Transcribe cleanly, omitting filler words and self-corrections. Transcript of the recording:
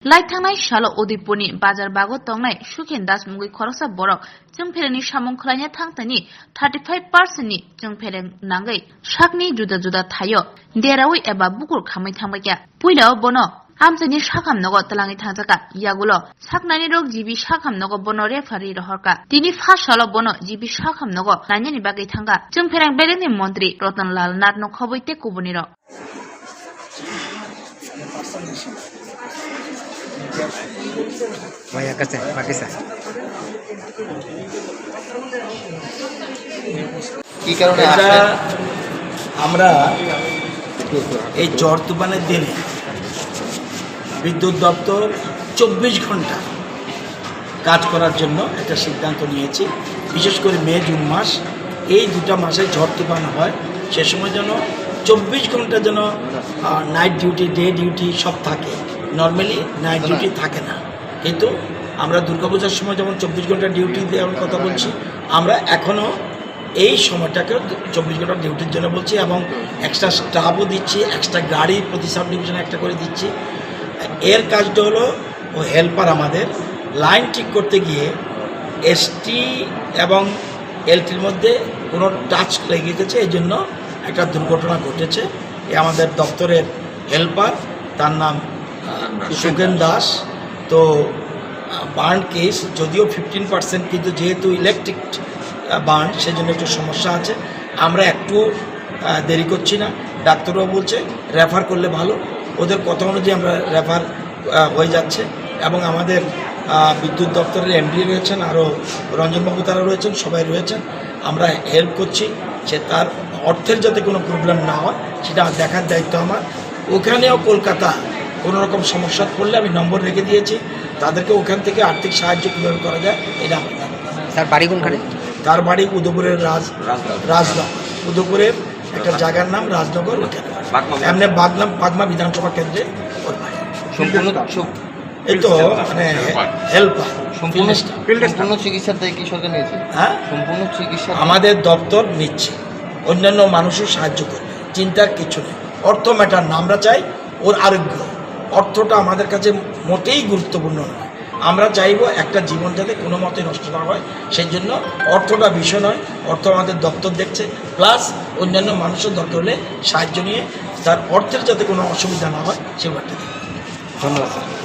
लाइथांनाय सालो उदयपुरनि बाजार बागो तंनाय सुखेन दासमुगै खरसा बरक जोंफेरेंनि सामुं खलायनो थांतनि 35% नि जोंफेरें नांगै साकनि जुदा जुदा थायो देरावै एबा बुकुर खामै थांबायया पुइलाव बनो आमसानि साखाम नगो तलाङै थांजाका यागुलो साकनानि रग जिबि साखाम नगो बनो रेफारि रहरका दिनि फासालो बनो जिबि साखाम नगो नायनानि बागै थांगा जोंफेरें बेलेगनि मन्त्रि रतनलाल नारनो खबैते कुबुनि र Vaya casa, Pakistan. কি কারণে এটা আমরা এই ঝড় তুফানের দিনে বিদ্যুৎ দপ্তর 24 ঘন্টা কাজ করার জন্য একটা সিদ্ধান্ত নিয়েছি। বিশেষ করে মে জুন মাস এই দুটো মাসে ঝড় তুফান হয়, সে সময় যেন 24 ঘন্টা যেন নাইট ডিউটি ডে ডিউটি সব থাকে। নর্মালি নাইট ডিউটি থাকে না, কিন্তু আমরা দুর্গাপূজার সময় যেমন 24 ঘন্টা ডিউটি দেওয়ার কথা বলছি, আমরা এখনও এই সময়টাকে 24 ঘন্টা ডিউটির জন্য বলছি এবং এক্সট্রা স্টাফও দিচ্ছি, এক্সট্রা গাড়ি প্রতি সাব ডিভিশনে একটা করে দিচ্ছি। এর কাজটা হলো ও হেল্পার আমাদের লাইন ঠিক করতে গিয়ে এসটি এবং এলটির মধ্যে কোনো টাচ লেগে গেছে, এই জন্য একটা দুর্ঘটনা ঘটেছে। এ আমাদের দপ্তরের হেল্পার, তার নাম সুখেন দাস। তো বার্ন কেস যদিও 15%, কিন্তু যেহেতু ইলেকট্রিক বার্ন সেজন্য একটু সমস্যা আছে। আমরা একটু দেরি করছি না, ডাক্তারবাবু বলছে রেফার করলে ভালো, ওদের কথা অনুযায়ী আমরা রেফার হয়ে যাচ্ছে। এবং আমাদের বিদ্যুৎ দপ্তরের এমডি রয়েছেন, আরও রঞ্জনবাবু তারা রয়েছেন, সবাই রয়েছেন। আমরা হেল্প করছি যে তার অর্থের যাতে কোনো প্রবলেম না হয় সেটা দেখার দায়িত্ব আমার। ওখানেও কলকাতা কোনো রকম সমস্যা পড়লে আমি নম্বর রেখে দিয়েছি, তাদেরকে ওখান থেকে আর্থিক সাহায্য কীভাবে করা যায় এটা আমি জানি। স্যার বাড়ি কোনখানে? তার বাড়ি উদয়পুরের রাজনগর, উদয়পুরের একটা জায়গার নাম রাজনগর, ওখানে এমনি বাগমা বিধানসভা কেন্দ্রে ওর বাড়ি। এই তো মানে হেল্পার সম্পূর্ণ চিকিৎসার দায় কি সরকার নিয়েছে? হ্যাঁ, সম্পূর্ণ চিকিৎসা আমাদের দপ্তর নিচ্ছে, অন্যান্য মানুষও সাহায্য করবে, চিন্তার কিছু নেই। অর্থ ম্যাটার না, আমরা চাই ওর আরোগ্য। অর্থটা আমাদের কাছে মোটেই গুরুত্বপূর্ণ নয়। আমরা চাইব একটা জীবন যাতে কোনো মতে নষ্ট না হয়, সেই জন্য অর্থটা বিষয় নয়। অর্থ আমাদের দপ্তর দেখছে, প্লাস অন্যান্য মানুষের দরকার হলে সাহায্য নিয়ে তার অর্থের যাতে কোনো অসুবিধা না হয় সেটা দেখবে। ধন্যবাদ স্যার।